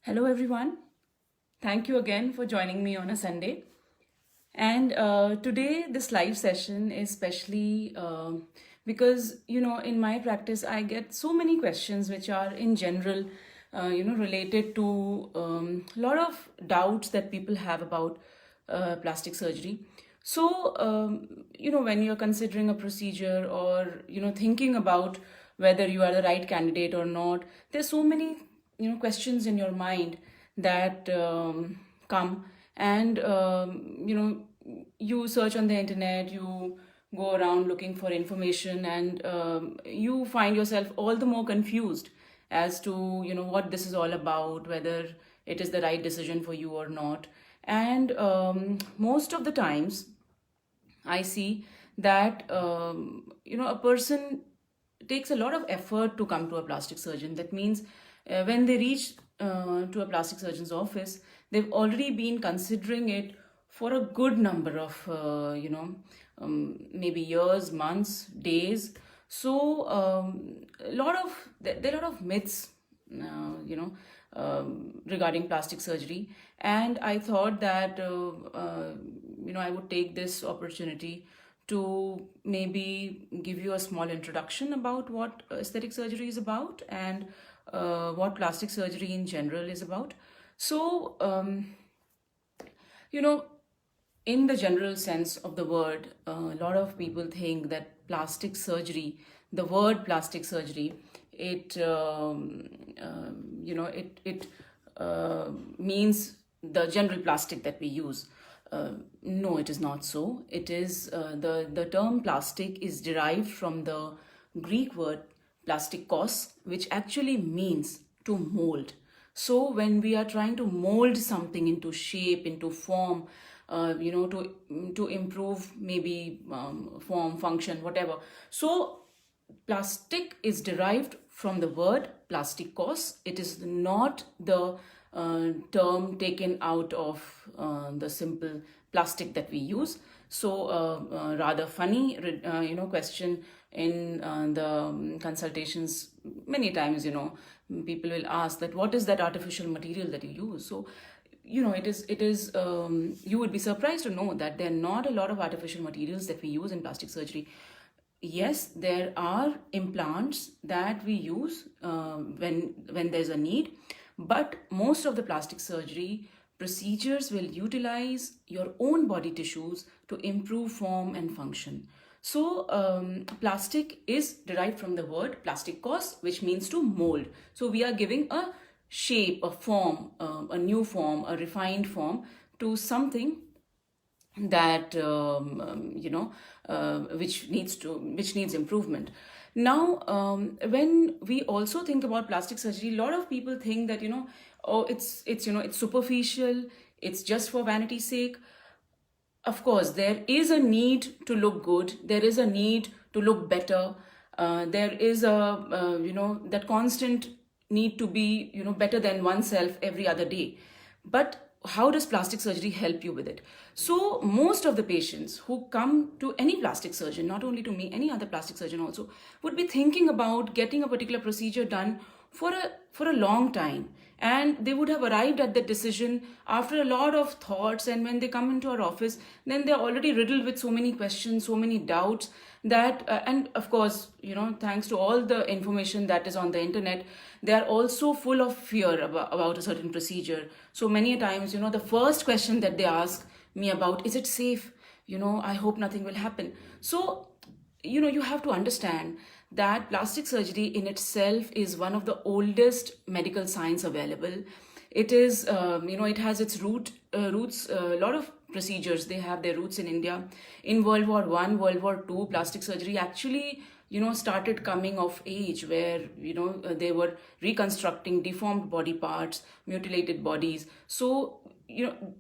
Hello, everyone. Thank you again for joining me on a Sunday. And today, this live session is especially because, in my practice, I get so many questions which are in general, related to a lot of doubts that people have about plastic surgery. So, when you're considering a procedure or, thinking about whether you are the right candidate or not, there's so many, questions in your mind that come and, you search on the internet, you go around looking for information, and you find yourself all the more confused as to, what this is all about, whether it is the right decision for you or not. And most of the times, I see that a person takes a lot of effort to come to a plastic surgeon. That means when they reach to a plastic surgeon's office, they've already been considering it for a good number of maybe years, months, days. So there are a lot of myths, regarding plastic surgery, and I thought that I would take this opportunity to maybe give you a small introduction about what aesthetic surgery is about and what plastic surgery in general is about. So, in the general sense of the word, a lot of people think that plastic surgery, the word plastic surgery, it means the general plastic that we use. No, it is not so. It is the term plastic is derived from the Greek word plastikos, which actually means to mold. So when we are trying to mold something into shape, into form, to improve maybe form, function, whatever. So plastic is derived from the word plastikos. It is not the term taken out of the simple plastic that we use. So rather funny, question in the consultations. Many times, people will ask that what is that artificial material that you use. So it is you would be surprised to know that there are not a lot of artificial materials that we use in plastic surgery. Yes, there are implants that we use when there's a need, but most of the plastic surgery procedures will utilize your own body tissues to improve form and function. So plastic is derived from the word plastikos, which means to mold. So we are giving a shape, a form, a new form, a refined form to something that which needs improvement. Now when we also think about plastic surgery, a lot of people think that oh, it's superficial, it's just for vanity's sake. Of course, there is a need to look good, there is a need to look better, there is a that constant need to be better than oneself every other day. But how does plastic surgery help you with it? So most of the patients who come to any plastic surgeon, not only to me, any other plastic surgeon also, would be thinking about getting a particular procedure done for a long time, and they would have arrived at the decision after a lot of thoughts. And when they come into our office, then they're already riddled with so many questions, so many doubts, that and of course, thanks to all the information that is on the internet, they are also full of fear about a certain procedure. So many times, the first question that they ask me about, is it safe? I hope nothing will happen. So you have to understand that plastic surgery in itself is one of the oldest medical science available. It is it has its roots. A lot of procedures, they have their roots in India. In World War I, World War II, plastic surgery actually started coming of age, where they were reconstructing deformed body parts, mutilated bodies. So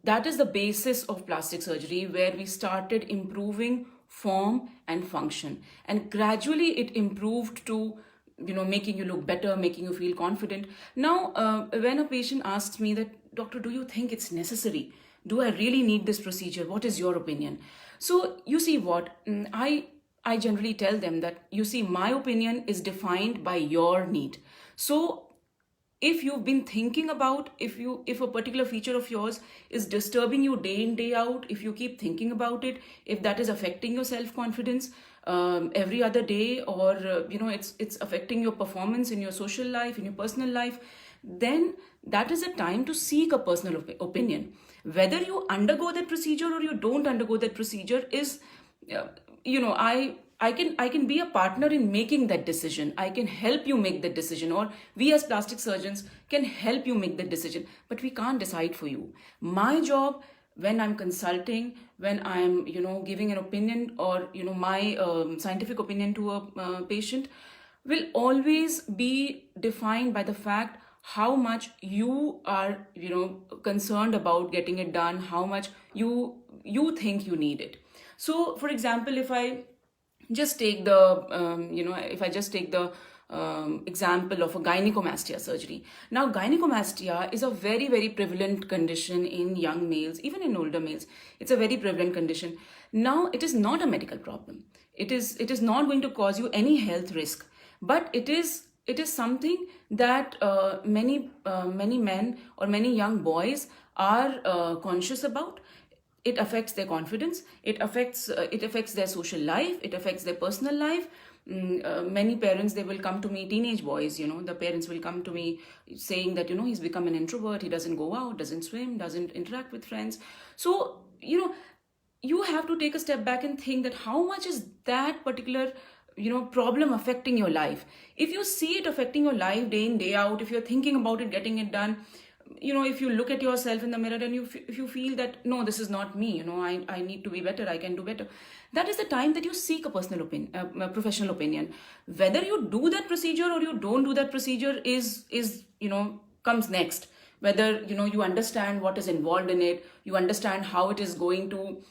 that is the basis of plastic surgery, where we started improving form and function, and gradually it improved to making you look better, making you feel confident. Now when a patient asks me that, doctor, do you think it's necessary, do I really need this procedure, what is your opinion? So you see what, I generally tell them that, you see, my opinion is defined by your need. So if you've been thinking about, if a particular feature of yours is disturbing you day in day out, if you keep thinking about it, if that is affecting your self confidence every other day, or it's affecting your performance in your social life, in your personal life, then that is a time to seek a personal opinion. Whether you undergo that procedure or you don't undergo that procedure is, I can be a partner in making that decision. I can help you make that decision, or we as plastic surgeons can help you make that decision, but we can't decide for you. My job when I'm consulting, when I'm giving an opinion, or my scientific opinion to a patient, will always be defined by the fact how much you are concerned about getting it done, how much you think you need it. So for example, if I just take the example of a gynecomastia surgery. Now, gynecomastia is a very, very prevalent condition in young males, even in older males. It's a very prevalent condition. Now, it is not a medical problem. It is not going to cause you any health risk, but it is something that many men or many young boys are conscious about. It affects their confidence. It affects their social life. It affects their personal life. Many parents, they will come to me, teenage boys, the parents will come to me saying that he's become an introvert. He doesn't go out, doesn't swim, doesn't interact with friends. So you have to take a step back and think that how much is that particular problem affecting your life. If you see it affecting your life day in day out, if you're thinking about it, getting it done, if you look at yourself in the mirror and if you feel that no, this is not me, I need to be better, I can do better, that is the time that you seek a personal opinion, a professional opinion. Whether you do that procedure or you don't do that procedure is comes next. Whether you understand what is involved in it, you understand how it is going to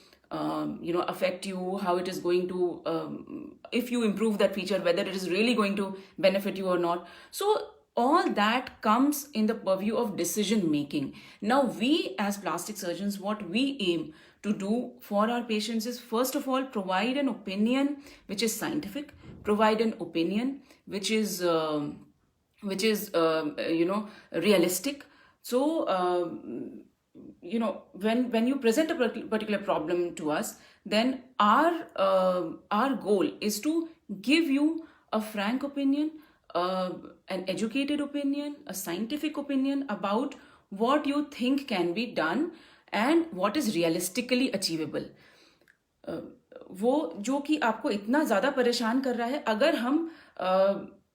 affect you, how it is going to if you improve that feature, whether it is really going to benefit you or not. So all that comes in the purview of decision making. Now, we as plastic surgeons, what we aim to do for our patients is, first of all, provide an opinion which is scientific, provide an opinion which is realistic. So when you present a particular problem to us, then our goal is to give you a frank opinion, an educated opinion, a scientific opinion about what you think can be done and what is realistically achievable. वो जो कि आपको इतना ज़्यादा परेशान कर रहा है, अगर हम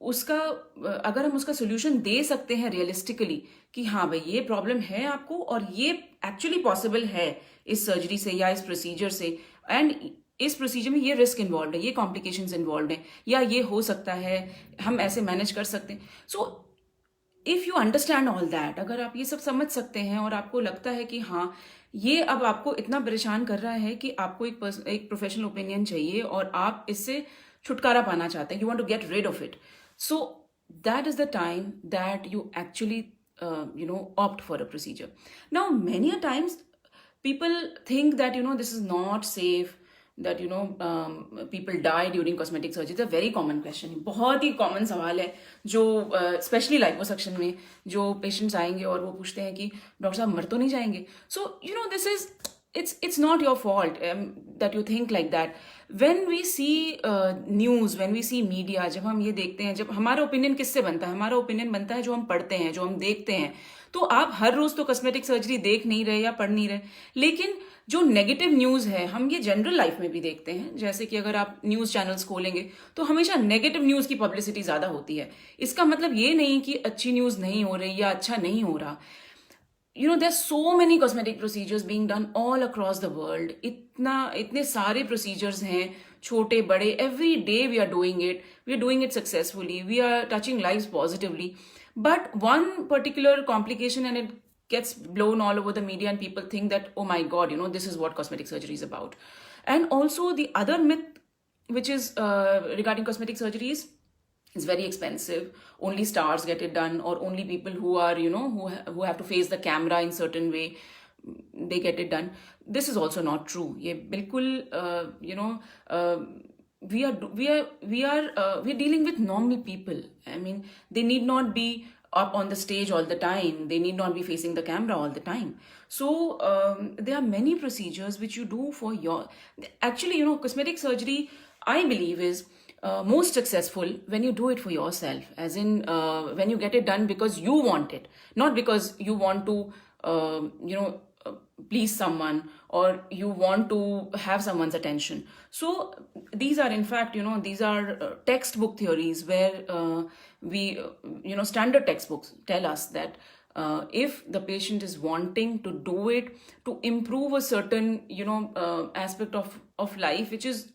उसका सोल्यूशन दे सकते हैं रियलिस्टिकली कि हाँ भाई ये प्रॉब्लम है आपको और ये एक्चुअली पॉसिबल है इस सर्जरी से या इस प्रोसीजर से, एंड इस प्रोसीजर में ये रिस्क इन्वॉल्व है, ये कॉम्प्लिकेशंस इन्वॉल्व हैं, या ये हो सकता है, हम ऐसे मैनेज कर सकते हैं. So if you understand all that, अगर आप ये सब समझ सकते हैं और आपको लगता है कि हाँ ये अब आपको इतना परेशान कर रहा है कि आपको एक प्रोफेशनल ओपिनियन चाहिए और आप इससे छुटकारा पाना चाहते हैं, you want to get rid of it, so that is the time that you actually opt for a procedure. Now, many a times people think that this is not safe, that people die during cosmetic surgery. It's a very common question. बहुत ही common सवाल है जो especially liposuction में जो patients आएंगे और वो पूछते हैं कि डॉक्टर साहब मर तो नहीं जाएंगे. So this is it's not your fault that you think like that. When we see news, when we see media, जब हम ये देखते हैं, जब हमारा ओपिनियन किससे बनता है, हमारा ओपिनियन बनता है जो हम पढ़ते हैं, जो हम देखते हैं. तो आप हर रोज तो कॉस्मेटिक सर्जरी देख नहीं रहे या पढ़ नहीं रहे, लेकिन जो नेगेटिव न्यूज़ है हम ये जनरल लाइफ में भी देखते हैं. जैसे कि अगर आप न्यूज़ चैनल्स खोलेंगे तो हमेशा नेगेटिव न्यूज़ की पब्लिसिटी ज़्यादा होती है. इसका मतलब ये नहीं कि अच्छी न्यूज़ नहीं हो रही या अच्छा नहीं हो रहा. There are so many cosmetic procedures being done all across the world. इतने सारे procedures हैं, छोटे बड़े. Every day we are doing it. We are doing it successfully. We are touching lives positively. But one particular complication, and it gets blown all over the media, and people think that, oh my God, this is what cosmetic surgery is about. And also the other myth, which is regarding cosmetic surgeries, it's very expensive. Only stars get it done, or only people who are, who have to face the camera in certain way, they get it done. This is also not true. ये बिल्कुल, we are dealing with normal people. I mean, they need not be up on the stage all the time. They need not be facing the camera all the time. So there are many procedures which you do for your... Actually, cosmetic surgery, I believe, is most successful when you do it for yourself, as in when you get it done because you want it, not because you want to, please someone, or you want to have someone's attention. So these are, in fact, these are textbook theories where standard textbooks tell us that if the patient is wanting to do it to improve a certain, aspect of life, which is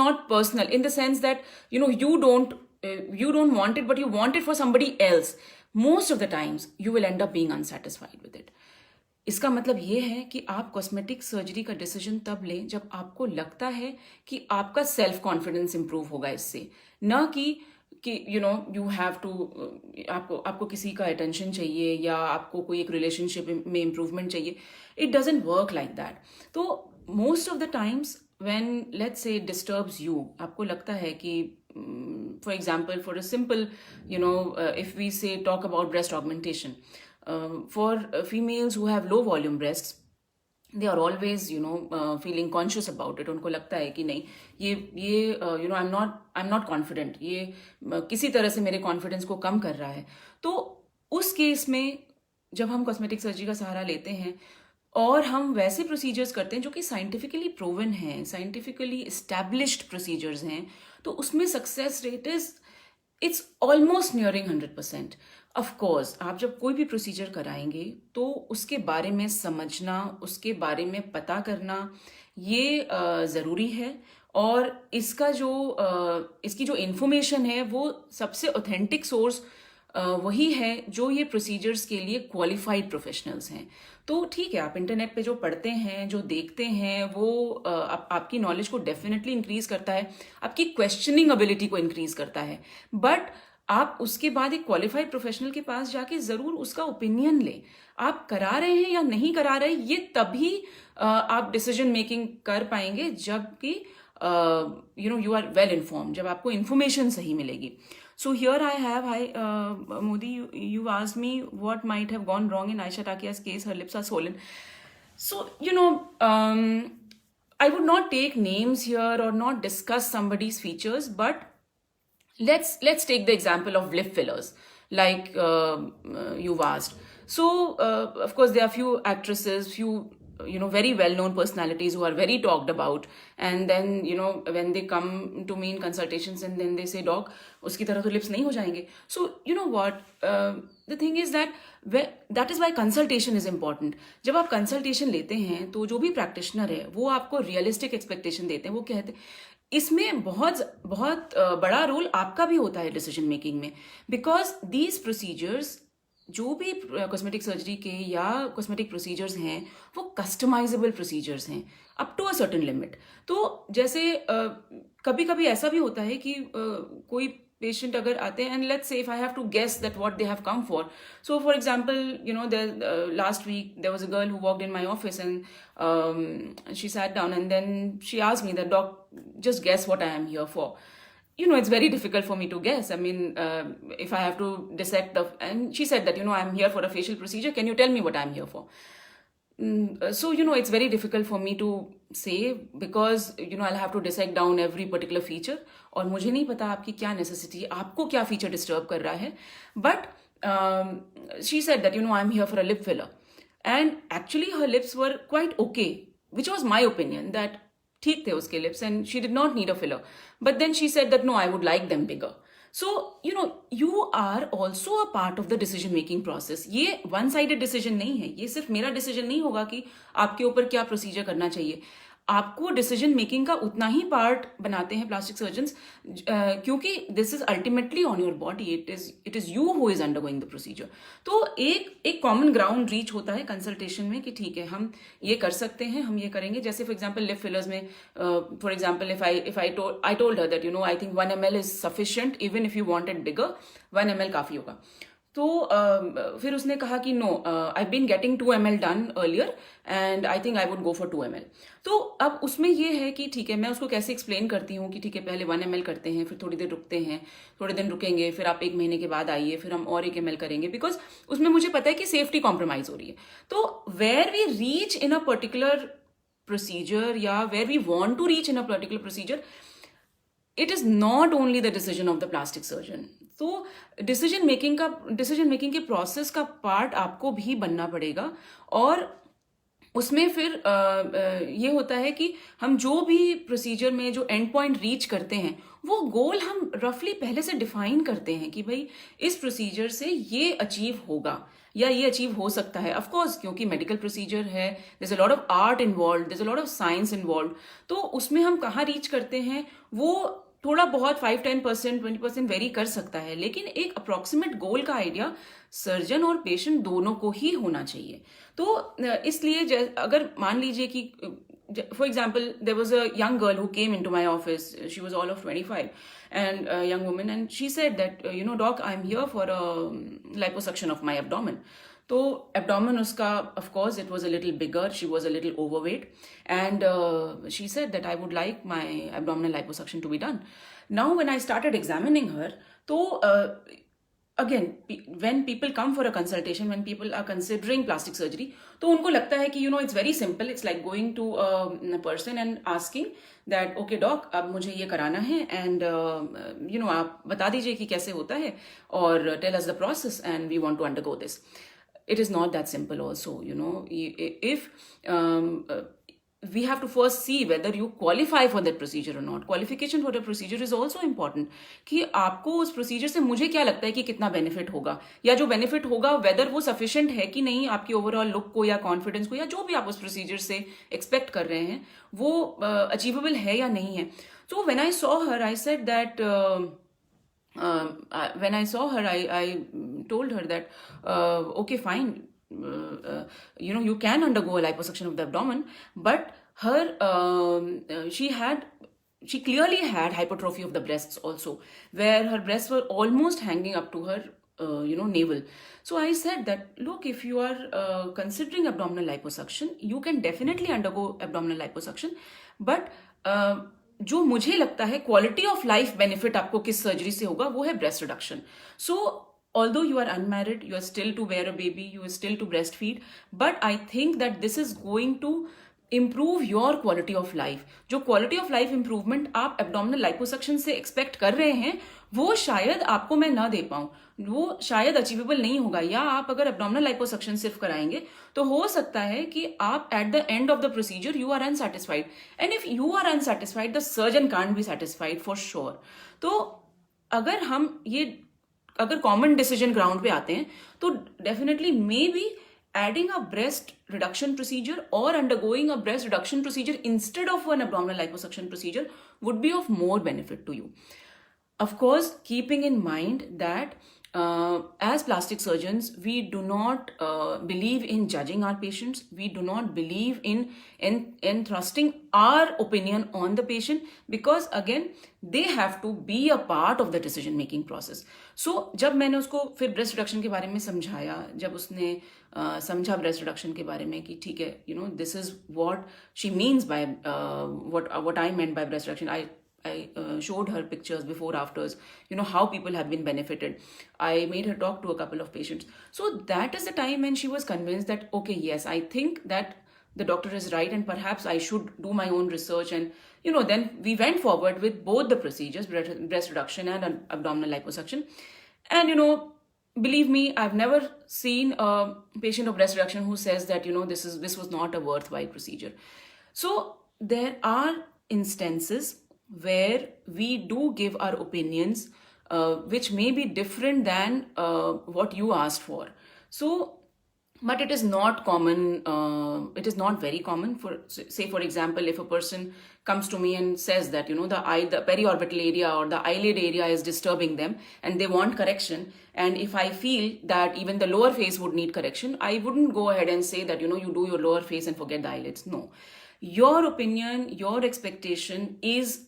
not personal, in the sense that, you don't want it, but you want it for somebody else, most of the times you will end up being unsatisfied with it. इसका मतलब ये है कि आप cosmetic surgery का decision तब लें जब आपको लगता है कि आपका सेल्फ कॉन्फिडेंस इंप्रूव होगा इससे, ना कि यू हैव टू, आपको किसी का अटेंशन चाहिए या आपको कोई एक रिलेशनशिप में इम्प्रूवमेंट चाहिए. It doesn't work like that. तो most of the times when let's say disturbs you, आपको लगता है कि for example, for a simple, if we say talk about breast augmentation, for females who have low volume breasts, they are always feeling conscious about it. उनको लगता है कि नहीं, ये I'm not confident, ये किसी तरह से मेरे कॉन्फिडेंस को कम कर रहा है. तो उस केस में जब हम कॉस्मेटिक सर्जरी का सहारा लेते हैं और हम वैसे प्रोसीजर्स करते हैं जो कि साइंटिफिकली प्रूवन हैं, साइंटिफिकली एस्टैब्लिश्ड प्रोसीजर्स हैं, तो उसमें success rate it's almost nearing 100%. Of course आप जब कोई भी प्रोसीजर कराएंगे तो उसके बारे में समझना, उसके बारे में पता करना, ये ज़रूरी है. और इसकी जो इन्फॉर्मेशन है वो सबसे ऑथेंटिक सोर्स वही है जो ये प्रोसीजर्स के लिए क्वालिफाइड प्रोफेशनल्स हैं. तो ठीक है, आप इंटरनेट पे जो पढ़ते हैं, जो देखते हैं, वो आपकी नॉलेज को डेफिनेटली इंक्रीज करता है, आपकी क्वेश्चनिंग एबिलिटी को इंक्रीज करता है. बट आप उसके बाद एक क्वालिफाइड प्रोफेशनल के पास जाके ज़रूर उसका ओपिनियन लें. आप करा रहे हैं या नहीं करा रहे, ये तभी आप डिसीजन मेकिंग कर पाएंगे जबकि यू आर वेल इन्फॉर्म्ड, जब आपको इन्फॉर्मेशन सही मिलेगी. So here I have, Modi, you asked me what might have gone wrong in Aisha Takia's case. Her lips are swollen. So, I would not take names here or not discuss somebody's features, but let's take the example of lip fillers, like you've asked. So, of course, there are few actresses, few very well-known personalities who are very talked about, and then when they come to me in consultations and then they say, doc, uski tarah to lips nahi ho jayenge. So you know what, the thing is that is why consultation is important. जब आप consultation लेते हैं तो जो भी practitioner है वो आपको realistic expectation देते हैं. वो कहते हैं इसमें बहुत बहुत बड़ा रोल आपका भी होता है डिसीजन मेकिंग में, बिकॉज दीज प्रोसीजर्स, जो भी कॉस्मेटिक सर्जरी के या कॉस्मेटिक प्रोसीजर्स हैं, वो कस्टमाइजेबल प्रोसीजर्स हैं up to a certain limit. तो जैसे कभी कभी ऐसा भी होता है कि कोई पेशेंट अगर आते हैं, and let's say if I have to guess that what they have come for. So for example, last week there was a girl who walked in my office and she sat down and then she asked me that, doc, just guess what I am here for. It's very difficult for me to guess. I mean, if I have to dissect and she said that, I'm here for a facial procedure. Can you tell me what I'm here for? So, it's very difficult for me to say because, I'll have to dissect down every particular feature. और मुझे नहीं पता आपकी क्या necessity, आपको क्या feature disturb कर रहा है. But she said that, I'm here for a lip filler. And actually her lips were quite okay, which was my opinion, that ठीक थे उसके lips and she did not need a filler. But then she said that no, I would like them bigger. So, you are also a part of the decision making process. ये one sided decision नहीं है. ये सिर्फ मेरा decision नहीं होगा कि आपके ऊपर क्या procedure करना चाहिए. आपको डिसीजन मेकिंग का उतना ही पार्ट बनाते हैं प्लास्टिक सर्जन्स, क्योंकि this is ultimately on your body. It is you who is undergoing the procedure. तो एक कॉमन ग्राउंड रीच होता है कंसल्टेशन में कि ठीक है, हम ये कर सकते हैं, हम ये करेंगे. जैसे फॉर एग्जांपल लिप फिलर्स में, for example if I told her that I think 1 ml is sufficient, even if you wanted bigger 1 ml काफी होगा. तो फिर उसने कहा कि no, I been getting 2 ml done earlier and I think I would go for 2 ml। तो अब उसमें ये है कि ठीक है, मैं उसको कैसे एक्सप्लेन करती हूँ कि ठीक है, पहले 1 ml करते हैं, फिर थोड़ी देर रुकते हैं, थोड़े दिन रुकेंगे, फिर आप 1 महीने के बाद आइए, फिर हम और 1 ml करेंगे, बिकॉज उसमें मुझे पता है कि सेफ्टी कॉम्प्रोमाइज हो रही है। तो where we reach in a particular procedure, या where we want to reach in a particular procedure, it is not only the decision of the plastic surgeon. तो डिसीजन मेकिंग के प्रोसेस का part आपको भी बनना पड़ेगा। और उसमें फिर ये होता है कि हम जो भी प्रोसीजर में जो एंड पॉइंट रीच करते हैं, वो गोल हम रफली पहले से डिफाइन करते हैं कि भाई इस प्रोसीजर से ये अचीव होगा या ये अचीव हो सकता है। ऑफ कोर्स, क्योंकि मेडिकल प्रोसीजर है, there is a lot of art involve, there is a lot of science involve. तो उसमें हम कहाँ रीच करते हैं वो थोड़ा बहुत 5-10% 20% वेरी कर सकता है, लेकिन एक अप्रोक्सीमेट गोल का आइडिया सर्जन और पेशेंट दोनों को ही होना चाहिए। तो इसलिए अगर मान लीजिए कि for example, there was a young girl who came into my office. She was all of 25, and a young woman, and she said that, doc, I'm here for a liposuction of my abdomen. तो abdomen उसका, of course, it was a little bigger. She was a little overweight, and she said that I would like my abdominal liposuction to be done. Now, when I started examining her, तो again, when people come for a consultation, when people are considering plastic surgery, तो उनको लगता है कि it's very simple. It's like going to a person and asking that, okay doc, अब मुझे ये कराना है, and आप बता दीजिए कि कैसे होता है, और tell us the process, and we want to undergo this. It is not that simple also. If we have to first see whether you qualify for that procedure or not. Qualification for the procedure is also important, कि आपको उस procedure से मुझे क्या लगता है कि कितना benefit होगा, या जो benefit होगा whether वो sufficient है कि नहीं आपकी overall look को या confidence को, या जो भी आप उस procedure से expect कर रहे हैं वो achievable है या नहीं है। So when I saw her, I said that when I saw her, I told her that okay, fine, you can undergo a liposuction of the abdomen, but she clearly had hypertrophy of the breasts also, where her breasts were almost hanging up to her navel. So I said that, look, if you are considering abdominal liposuction, you can definitely undergo abdominal liposuction, but जो मुझे लगता है quality of life benefit आपको किस surgery से होगा वो है breast reduction. So although you are unmarried, you are still to bear a baby, you are still to breastfeed, but I think that this is going to improve your quality of life. जो quality of life improvement आप abdominal liposuction से expect कर रहे हैं, वो शायद आपको मैं ना दे पाऊँ, वो शायद अचीवेबल नहीं होगा. या आप अगर abdominal liposuction सिर्फ कराएंगे तो हो सकता है कि आप at the end of the procedure you are unsatisfied, and if you are unsatisfied the surgeon can't be satisfied for sure. तो अगर कॉमन डिसीजन ग्राउंड पे आते हैं तो definitely may be adding a breast reduction procedure or undergoing a breast reduction procedure instead of an abdominal liposuction procedure would be of more benefit to you. Of course, keeping in mind that as plastic surgeons, we do not believe in judging our patients. We do not believe in thrusting our opinion on the patient, because again, they have to be a part of the decision making process. So जब मैंने उसको फिर breast reduction के बारे में समझाया, जब उसने समझा breast reduction के बारे में कि ठीक है, this is what she means by what I meant by breast reduction. I showed her pictures before afters, how people have been benefited. I made her talk to a couple of patients. So that is the time when she was convinced that, okay, yes, I think that the doctor is right and perhaps I should do my own research. And, then we went forward with both the procedures, breast reduction and abdominal liposuction. And, believe me, I've never seen a patient of breast reduction who says that, this was not a worthwhile procedure. So there are instances where we do give our opinions which may be different than what you asked for. So, but it is not common, it is not very common. For example, if a person comes to me and says that, the periorbital area or the eyelid area is disturbing them and they want correction, and if I feel that even the lower face would need correction, I wouldn't go ahead and say that, you do your lower face and forget the eyelids. No. Your opinion, your expectation is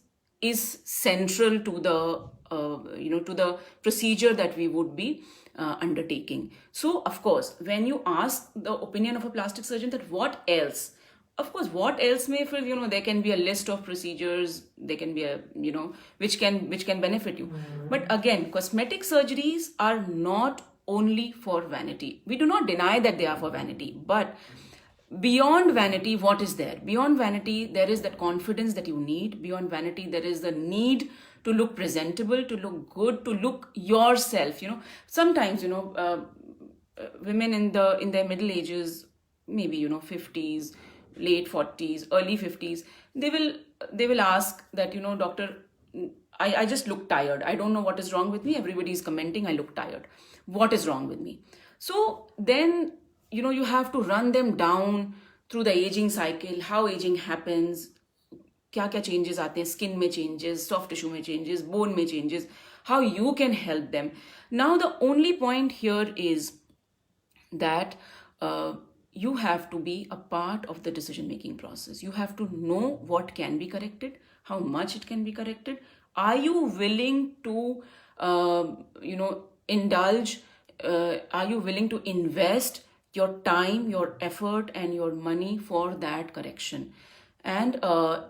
central to the to the procedure that we would be undertaking. So, of course, when you ask the opinion of a plastic surgeon that what else, of course, what else may feel, there can be a list of procedures, there can be a, which can benefit you. But again, cosmetic surgeries are not only for vanity. We do not deny that they are for vanity, but beyond vanity, what is there? Beyond vanity, there is that confidence that you need. Beyond vanity, there is the need to look presentable, to look good, to look yourself. Sometimes, women in their middle ages, maybe 50s, late 40s, early 50s, they will ask that, doctor, I just look tired. I don't know what is wrong with me. Everybody is commenting, I look tired. What is wrong with me? So then, you have to run them down through the aging cycle, how aging happens, क्या क्या changes आते हैं, skin में changes, soft tissue में changes, bone में changes, how you can help them. Now, the only point here is that you have to be a part of the decision-making process. You have to know what can be corrected, how much it can be corrected. Are you willing to, indulge? Are you willing to invest your time, your effort, and your money for that correction? And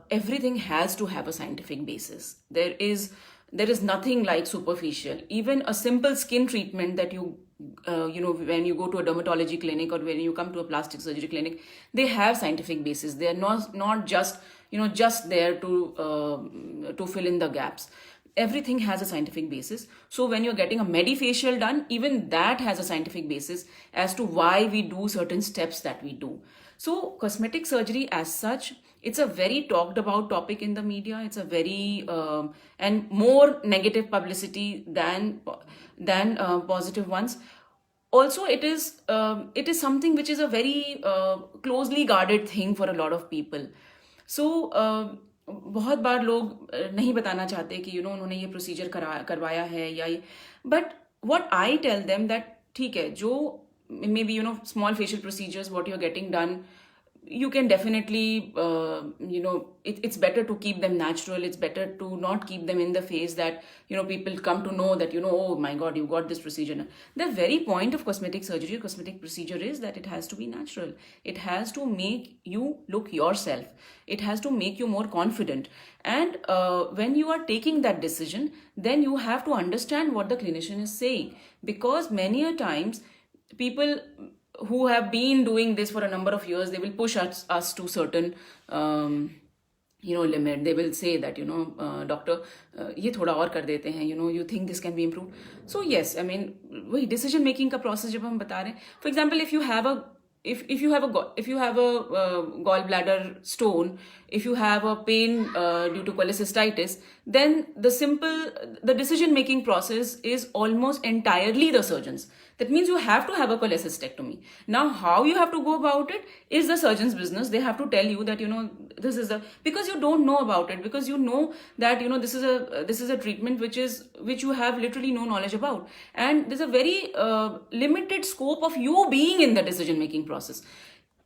everything has to have a scientific basis. There is nothing like superficial. Even a simple skin treatment that when you go to a dermatology clinic or when you come to a plastic surgery clinic, they have scientific basis. They are not just just there to fill in the gaps. Everything has a scientific basis. So when you're getting a medifacial done, even that has a scientific basis as to why we do certain steps that we do. So cosmetic surgery as such, it's a very talked about topic in the media. It's a very and more negative publicity than positive ones. Also, it is something which is a very closely guarded thing for a lot of people. So बहुत बार लोग नहीं बताना चाहते कि उन्होंने ये procedure करवाया है या ये, but what I tell them that ठीक है, जो may be small facial procedures what you're getting done, you can definitely it's better to keep them natural. It's better to not keep them in the face that people come to know that oh my god, you got this procedure. The very point of cosmetic surgery, cosmetic procedure, is that it has to be natural. It has to make you look yourself. It has to make you more confident. And when you are taking that decision, then you have to understand what the clinician is saying, because many a times people who have been doing this for a number of years, they will push us to certain limit. They will say that doctor, ये थोड़ा और कर देते हैं, you think this can be improved. So yes, I mean, वही decision making का process जब हम बता रहे हैं. For example, if you have a gallbladder stone, if you have a pain due to cholecystitis, then the decision making process is almost entirely the surgeon's. That means you have to have a cholecystectomy. Now, how you have to go about it is the surgeon's business. They have to tell you that this is because you don't know about it, because you know that this is a treatment which you have literally no knowledge about, and there's a very limited scope of you being in the decision making process.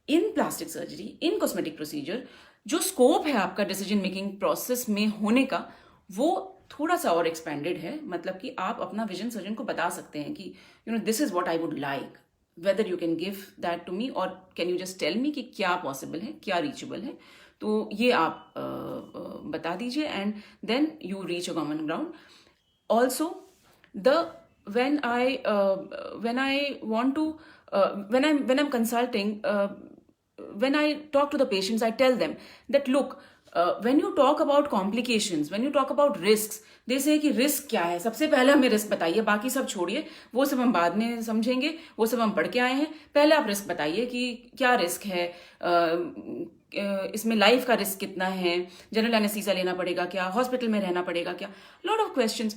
In plastic surgery, in cosmetic procedure, जो scope है आपका decision making process में होने का, वो थोड़ा सा और एक्सपेंडेड है. मतलब कि आप अपना विजन सर्जन को बता सकते हैं कि this is what I would like, whether you can give that to me और can you just tell me कि क्या पॉसिबल है, क्या रीचेबल है, तो ये आप बता दीजिए, and then you reach a common ground. Also when I'm consulting, when I talk to the patients, I tell them that look, when you talk about complications, when you talk about risks, they say कि risk क्या है, सबसे पहले हमें risk बताइए, बाकी सब छोड़िए, वो सब हम बाद में समझेंगे, वो सब हम पढ़ के आए हैं, पहले आप रिस्क बताइए कि क्या रिस्क है, इसमें लाइफ का रिस्क कितना है, जनरल एनेस्थीसिया लेना पड़ेगा क्या, हॉस्पिटल में रहना पड़ेगा क्या, lot of questions.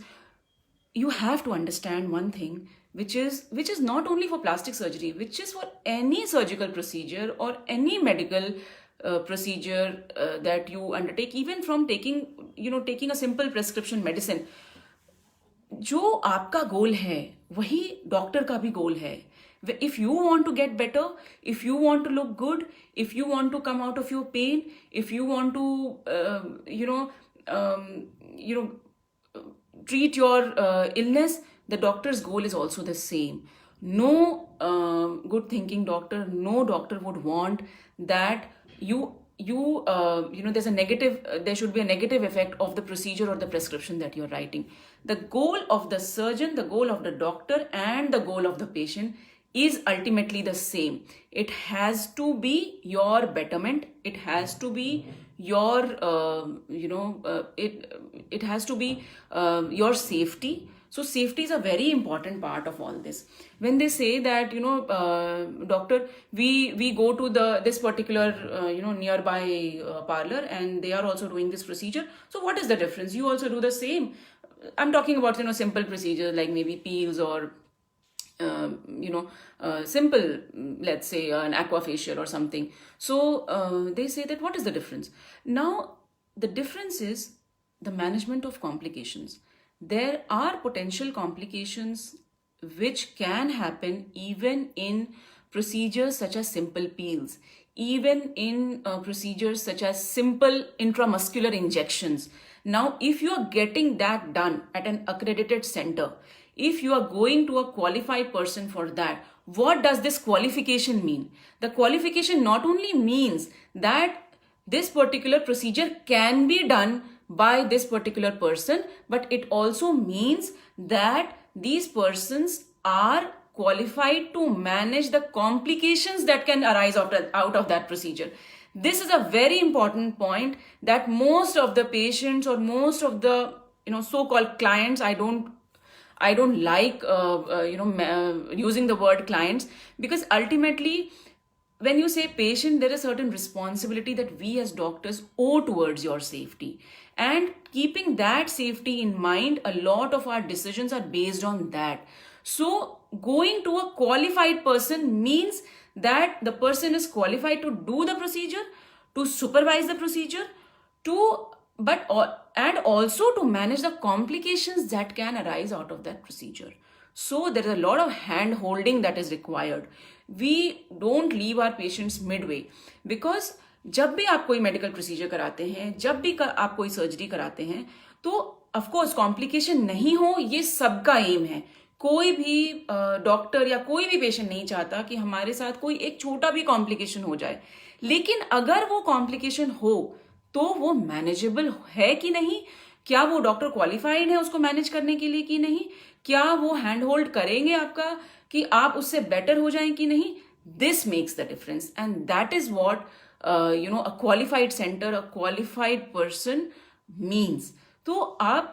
You have to understand one thing, which is not only for plastic surgery, which is for any surgical procedure or any medical procedure that you undertake, even from taking a simple prescription medicine. जो आपका गोल है वही doctor का भी गोल है. If you want to get better, if you want to look good, if you want to come out of your pain, if you want to treat your illness, the doctor's goal is also the same. No good thinking doctor, no doctor would want that there's a negative, there should be a negative effect of the procedure or the prescription that you're writing. The goal of the surgeon, the goal of the doctor, and the goal of the patient is ultimately the same. It has to be your betterment. It has to be your it has to be your safety. So safety is a very important part of all this. When they say that, doctor, we go to this particular nearby parlor and they are also doing this procedure, so what is the difference? You also do the same. I'm talking about simple procedures like maybe peels or simple, let's say an aquafacial or something. So they say that what is the difference? Now, the difference is the management of complications. There are potential complications which can happen even in procedures such as simple peels, even in procedures such as simple intramuscular injections. Now, if you are getting that done at an accredited center, if you are going to a qualified person for that, what does this qualification mean? The qualification not only means that this particular procedure can be done by this particular person, but it also means that these persons are qualified to manage the complications that can arise out of that procedure. This is a very important point that most of the patients or most of the so-called clients, I don't like using the word clients, because ultimately when you say patient, there is certain responsibility that we as doctors owe towards your safety. And keeping that safety in mind, a lot of our decisions are based on that. So going to a qualified person means that the person is qualified to do the procedure, to supervise the procedure, and also to manage the complications that can arise out of that procedure. So there is a lot of hand holding that is required. We don't leave our patients midway, because जब भी आप कोई medical procedure कराते हैं, जब भी आप कोई सर्जरी कराते हैं, तो ऑफकोर्स कॉम्प्लिकेशन नहीं हो, ये सबका एम है. कोई भी डॉक्टर या कोई भी पेशेंट नहीं चाहता कि हमारे साथ कोई एक छोटा भी कॉम्प्लिकेशन हो जाए. लेकिन अगर वो कॉम्प्लिकेशन हो तो वो मैनेजेबल है कि नहीं, क्या वो डॉक्टर क्वालिफाइड है उसको मैनेज करने के लिए कि नहीं, क्या वो हैंड होल्ड करेंगे आपका कि आप उससे बेटर हो जाएं कि नहीं. This makes the difference, and that is what a qualified center, a qualified person means. तो आप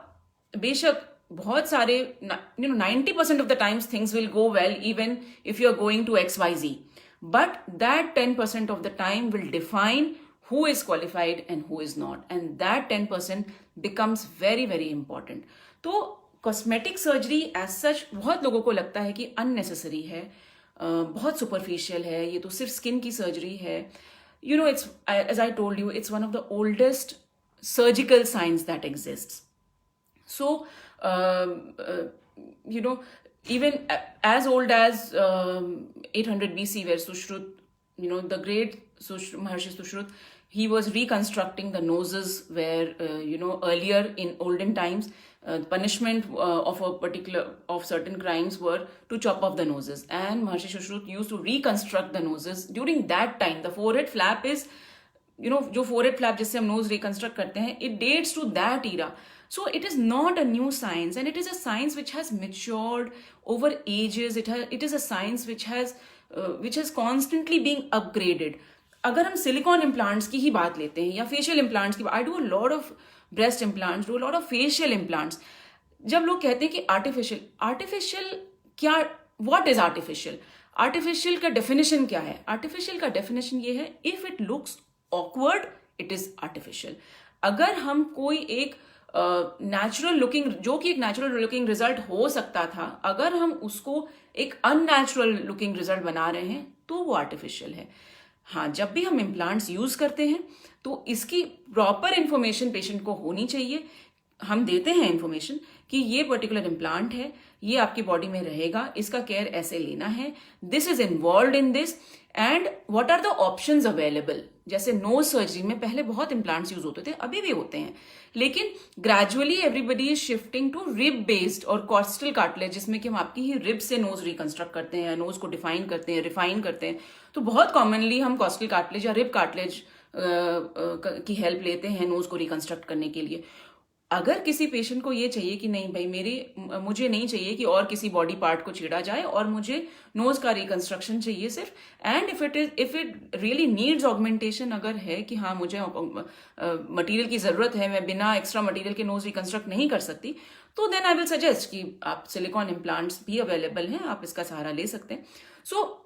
बेशक बहुत सारे 90% of the times things will go well even if you are going to XYZ, but that 10% of the time will define who is qualified and who is not, and that 10% becomes very very important. तो cosmetic surgery as such बहुत लोगों को लगता है कि unnecessary है, बहुत superficial है, ये तो सिर्फ skin की surgery है. It's, as I told you, it's one of the oldest surgical science that exists. So, even as old as 800 BC, where Sushrut, the great Maharshi Sushrut, he was reconstructing the noses where, earlier in olden times, punishment of certain crimes were to chop off the noses, and Maharshi Sushrut used to reconstruct the noses. During that time, the forehead flap is, जो forehead flap जिससे हम nose reconstruct करते हैं, it dates to that era. So it is not a new science, and it is a science which has matured over ages. It is a science which has constantly being upgraded. अगर हम silicon implants की ही बात लेते हैं या facial implants की, I do a lot of breast implants, do a lot of facial implants. जब लोग कहते हैं कि आर्टिफिशियल क्या, व्हाट इज आर्टिफिशियल? आर्टिफिशियल का डेफिनेशन क्या है? आर्टिफिशियल का डेफिनेशन ये है, if it looks awkward it is artificial. अगर हम कोई एक नेचुरल लुकिंग, जो कि एक नेचुरल लुकिंग रिजल्ट हो सकता था, अगर हम उसको एक अननेचुरल लुकिंग रिजल्ट बना रहे हैं तो वो आर्टिफिशियल है. हाँ, जब भी हम इम्प्लांट्स यूज करते हैं तो इसकी प्रॉपर इंफॉर्मेशन पेशेंट को होनी चाहिए. हम देते हैं इंफॉर्मेशन, कि ये पर्टिकुलर इम्प्लांट है, ये आपकी बॉडी में रहेगा, इसका केयर ऐसे लेना है, this is involve in this, and what are the options available. जैसे नोज सर्जरी में पहले बहुत इम्प्लांट्स यूज होते थे, अभी भी होते हैं, लेकिन gradually everybody is shifting to rib based और कॉस्टल कार्टिलेज, जिसमें कि हम आपकी ही रिब से नोज रिकंस्ट्रक्ट करते हैं, नोज को डिफाइन करते हैं, रिफाइन करते हैं. तो बहुत कॉमनली हम कॉस्टल कार्टिलेज या रिब कार्टिलेज की हेल्प लेते हैं नोज को रिकंस्ट्रक्ट करने के लिए. अगर किसी पेशेंट को ये चाहिए कि नहीं भाई मुझे नहीं चाहिए कि और किसी बॉडी पार्ट को छेड़ा जाए और मुझे नोज का रिकंस्ट्रक्शन चाहिए सिर्फ, and if it really needs augmentation, अगर है कि हाँ मुझे मटेरियल की जरूरत है, मैं बिना एक्स्ट्रा मटेरियल के नोज रिकंस्ट्रक्ट नहीं कर सकती, तो देन आई विल सजेस्ट कि आप सिलिकॉन इम्प्लांट्स भी अवेलेबल हैं, आप इसका सहारा ले सकते हैं. सो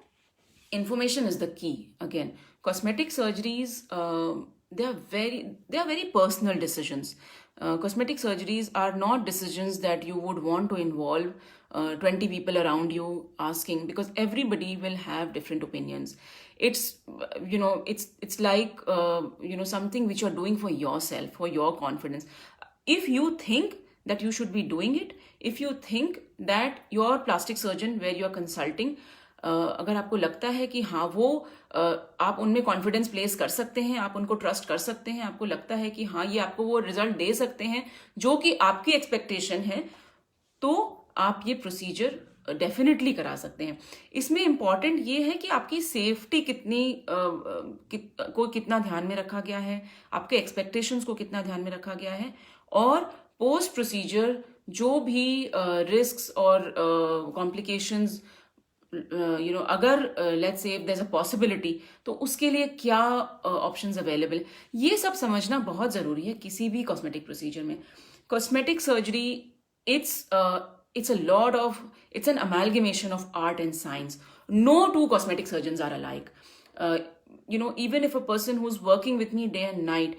information is the key. Again, cosmetic surgeries, they are very personal decisions. Cosmetic surgeries are not decisions that you would want to involve 20 people around you asking, because everybody will have different opinions. It's it's like something which you're doing for yourself, for your confidence. If you think that you should be doing it, if you think that your plastic surgeon where you are consulting, अगर आपको लगता है कि हाँ वो आप उनमें confidence place कर सकते हैं, आप उनको ट्रस्ट कर सकते हैं, आपको लगता है कि हाँ ये आपको वो रिजल्ट दे सकते हैं जो कि आपकी एक्सपेक्टेशन है, तो आप ये प्रोसीजर डेफिनेटली करा सकते हैं. इसमें इंपॉर्टेंट ये है कि आपकी सेफ्टी को कितना ध्यान में रखा गया है, आपके एक्सपेक्टेशंस को कितना ध्यान में रखा गया है, और पोस्ट प्रोसीजर जो भी रिस्क्स और कॉम्प्लिकेशंस अगर let's say there is a possibility, तो उसके लिए क्या ऑप्शंस अवेलेबल, ये सब समझना बहुत जरूरी है किसी भी कॉस्मेटिक प्रोसीजर में. Cosmetic surgery it's a lot of, it's an amalgamation of art and science. No two cosmetic surgeons are alike. Even if a person who's working with me day and night,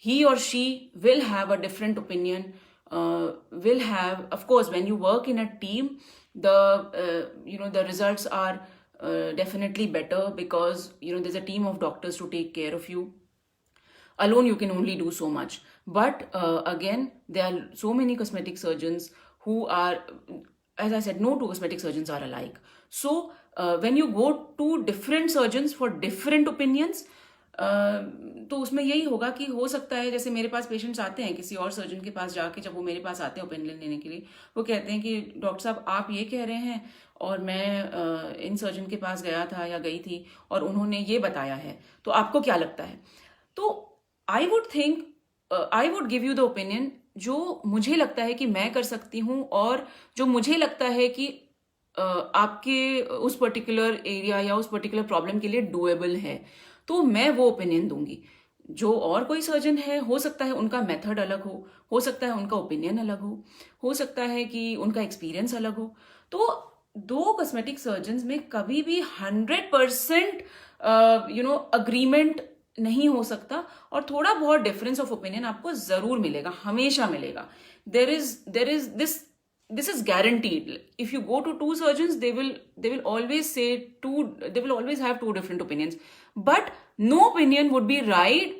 he or she will have a different opinion, will have, of course, when you work in a team, the results are definitely better, because there's a team of doctors to take care of you. Alone you can only do so much, but again, there are so many cosmetic surgeons who are, as I said, no two cosmetic surgeons are alike. So when you go to different surgeons for different opinions, तो उसमें यही होगा कि हो सकता है, जैसे मेरे पास पेशेंट्स आते हैं किसी और सर्जन के पास जाके, जब वो मेरे पास आते हैं ओपिनियन लेने के लिए, वो कहते हैं कि डॉक्टर साहब आप ये कह रहे हैं और मैं इन सर्जन के पास गया था या गई थी और उन्होंने ये बताया है, तो आपको क्या लगता है. तो I would give you the opinion जो मुझे लगता है कि मैं कर सकती हूँ, और जो मुझे लगता है कि आपके उस पर्टिकुलर एरिया या उस पर्टिकुलर प्रॉब्लम के लिए डूएबल है, तो मैं वो ओपिनियन दूंगी. जो और कोई सर्जन है, हो सकता है उनका मेथड अलग हो सकता है उनका ओपिनियन अलग हो सकता है कि उनका एक्सपीरियंस अलग हो. तो दो कॉस्मेटिक सर्जन्स में कभी भी 100% अग्रीमेंट नहीं हो सकता, और थोड़ा बहुत डिफरेंस ऑफ ओपिनियन आपको जरूर मिलेगा, हमेशा मिलेगा. There is this is guaranteed. If you go to two surgeons, they will always have two different opinions, but no opinion would be right.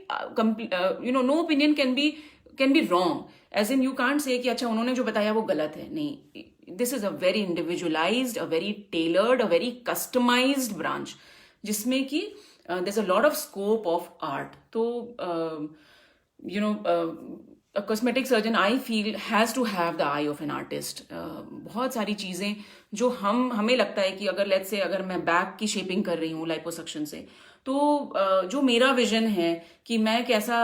No opinion can be wrong, as in you can't say कि अच्छा उन्होंने जो बताया वो गलत है. नहीं, this is a very individualized, a very tailored, a very customized branch, जिसमें कि there's a lot of scope of art. तो a cosmetic surgeon, I feel, has to have the eye of an artist. बहुत सारी चीज़ें जो हमें लगता है कि अगर लेट्स से अगर मैं बैक की शेपिंग कर रही हूँ लाइपोसक्शन से, तो जो मेरा विजन है कि मैं कैसा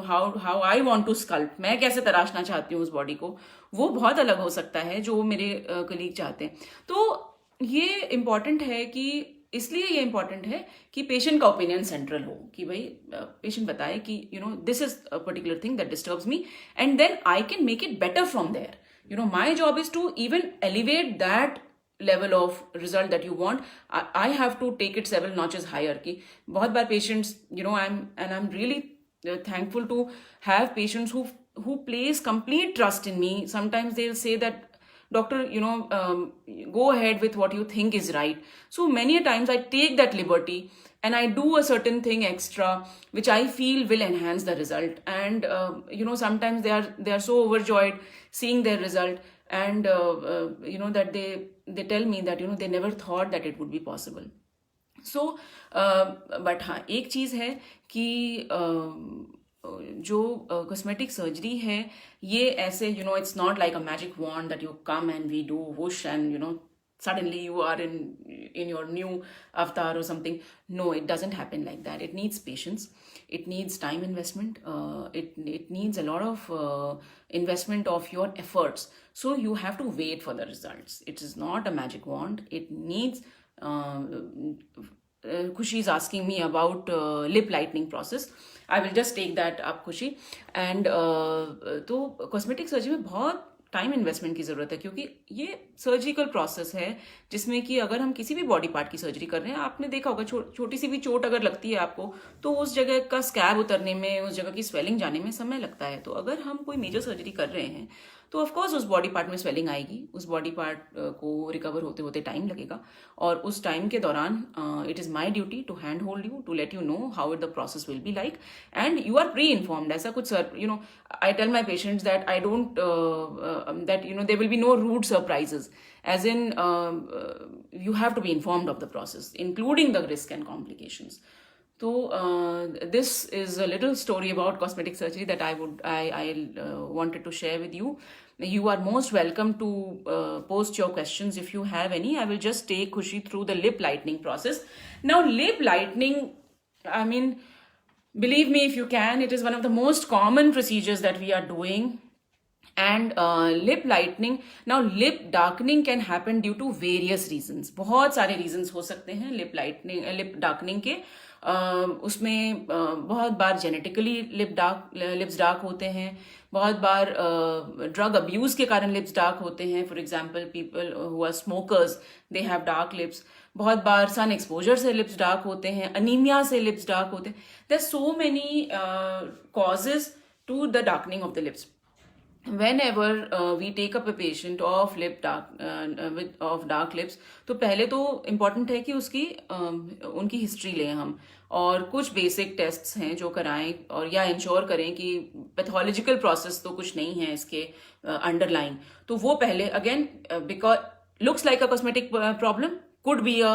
how I want to sculpt, मैं कैसे तराशना चाहती हूँ उस बॉडी को, वो बहुत अलग हो सकता है जो मेरे कलीग चाहते हैं. तो ये इम्पॉर्टेंट है कि इसलिए ये इंपॉर्टेंट है कि पेशेंट का ओपिनियन सेंट्रल हो, कि भाई पेशेंट बताए कि this is a particular thing that disturbs me, and then I can make it better from there. My job is to even elevate that level of result that you want. I have to take it several notches higher. कि बहुत बार patients, I'm really thankful to have patients who place complete trust in me. Sometimes they'll say that, doctor, go ahead with what you think is right. So many a times I take that liberty and I do a certain thing extra which I feel will enhance the result. And sometimes they are so overjoyed seeing their result, and that they tell me that they never thought that it would be possible. So but हाँ, एक चीज़ है कि जो cosmetic surgery है, ये ऐसे it's not like a magic wand that you come and we do whoosh and suddenly you are in your new avatar or something. No, it doesn't happen like that. It needs patience, it needs time investment, it needs a lot of investment of your efforts. So you have to wait for the results. It is not a magic wand. It needs Khushi is asking me about lip lightening process. I will just take that up, Khushi. And तो cosmetic surgery में बहुत time investment की ज़रूरत है, क्योंकि ये surgical process है जिसमें कि अगर हम किसी भी बॉडी पार्ट की सर्जरी कर रहे हैं, आपने देखा होगा छोटी सी भी चोट अगर लगती है आपको, तो उस जगह का स्कैब उतरने में, उस जगह की स्वेलिंग जाने में समय लगता है. तो अगर हम कोई मेजर सर्जरी कर रहे हैं तो ऑफकोर्स उस बॉडी पार्ट में स्वेलिंग आएगी, उस बॉडी पार्ट को रिकवर होते होते टाइम लगेगा. और उस टाइम के दौरान it is my duty to hand hold you, to let you know how the process will be like, and you are pre informed. ऐसा कुछ I tell my patients that I don't that there will be no rude surprises, as in you have to be informed of the process, including the risk and complications. So this is a little story about cosmetic surgery that I wanted to share with you. You are most welcome to post your questions if you have any. I will just take Khushi through the lip lightening process. Now, lip lightening, I mean, believe me if you can, it is one of the most common procedures that we are doing. And lip lightening, now lip darkening can happen due to various reasons. बहुत सारे reasons हो सकते हैं lip darkening के. उसमें बहुत बार genetically lips dark होते हैं, बहुत बार drug abuse के कारण lips dark होते हैं. For example, people who are smokers, they have dark lips. बहुत बार sun exposure से lips dark होते हैं, anemia से lips dark होते हैं. There are so many causes to the darkening of the lips. Whenever we take up a patient of dark lips, तो पहले तो इम्पॉर्टेंट है कि उनकी हिस्ट्री लें हम, और कुछ बेसिक टेस्ट्स हैं जो कराएं, और या इंश्योर करें कि पैथोलॉजिकल प्रोसेस तो कुछ नहीं है इसके अंडरलाइन. तो वो पहले, again, because looks like a cosmetic problem, could be a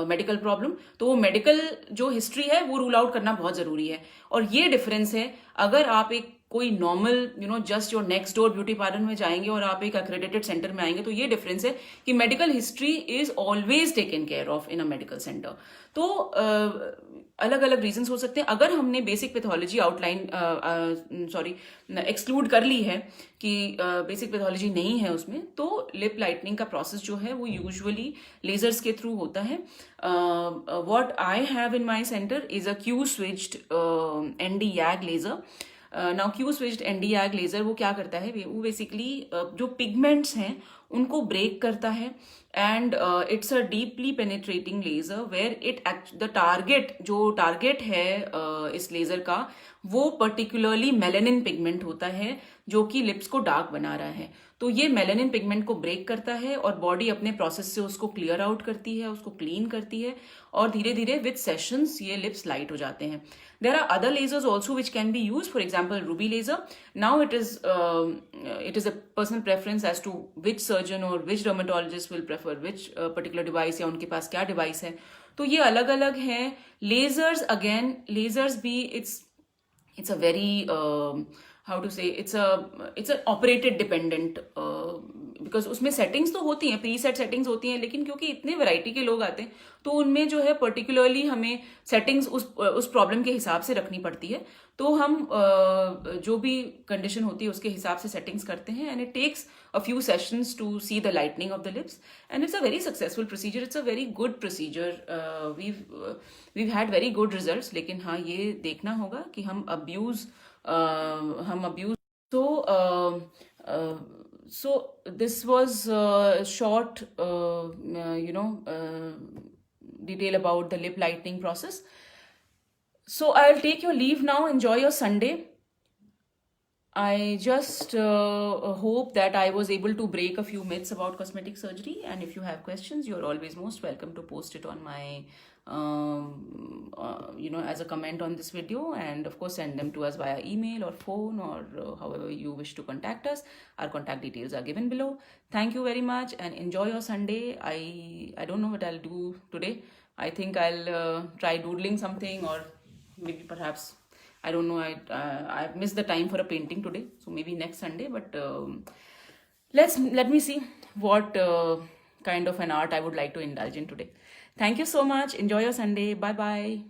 medical problem, तो वो मेडिकल जो हिस्ट्री है वो रूल आउट करना बहुत ज़रूरी है. और ये डिफरेंस है, अगर आप एक कोई normal just your next door beauty parlour में जाएंगे और आप एक एक्रेडिटेड सेंटर में आएंगे, तो ये डिफरेंस है कि medical history is always taken care of in a medical centre. तो अलग अलग रीजंस हो सकते हैं. अगर हमने बेसिक पैथोलॉजी एक्सक्लूड कर ली है कि बेसिक पैथोलॉजी नहीं है उसमें, तो लिप लाइटनिंग का प्रोसेस जो है वो यूजुअली लेजर्स के थ्रू होता है. What I have in my centre is a Q switched ND YAG laser. Now Q switched ND YAG laser वो क्या करता है, वो बेसिकली जो पिगमेंट्स हैं उनको ब्रेक करता है, and it's a deeply penetrating laser where the target है इस लेजर का, वो पर्टिकुलरली मेलानिन पिगमेंट होता है जो कि लिप्स को डार्क बना रहा है. तो ये मेलानिन पिगमेंट को ब्रेक करता है और बॉडी अपने प्रोसेस से उसको क्लियर आउट करती है, उसको क्लीन करती है, और धीरे धीरे विद सेशंस ये लिप्स लाइट हो जाते हैं. There are other lasers also which can be used, for example, ruby laser. Now it is a personal preference as to which surgeon or which dermatologist will prefer which particular device, या उनके पास क्या device है. तो ये अलग अलग हैं. Lasers, again, lasers भी it's a very how to say, it's an operated dependent, because उसमें सेटिंग्स तो होती हैं, प्री सेट सेटिंग्स होती हैं, लेकिन क्योंकि इतने वैरायटी के लोग आते हैं तो उनमें जो है पर्टिकुलरली हमें सेटिंग्स उस प्रॉब्लम के हिसाब से रखनी पड़ती है. तो हम जो भी कंडीशन होती है उसके हिसाब से सेटिंग्स करते हैं, and it takes a few sessions to see the lightening of the lips, and it's a very successful procedure. It's a very good procedure. We've had very good results. लेकिन हाँ, ये देखना होगा कि हम abuse so this was short detail about the lip lightening process. So I'll take your leave now. Enjoy your Sunday. I just hope that I was able to break a few myths about cosmetic surgery, and if you have questions, you're always most welcome to post it on my as a comment on this video, and of course send them to us via email or phone, or however you wish to contact us. Our contact details are given below. Thank you very much and enjoy your Sunday. I don't know what I'll do today. I think I'll try doodling something, or maybe perhaps, I don't know, I've missed the time for a painting today, so maybe next Sunday. But let me see what kind of an art I would like to indulge in today. Thank you so much. Enjoy your Sunday. Bye bye.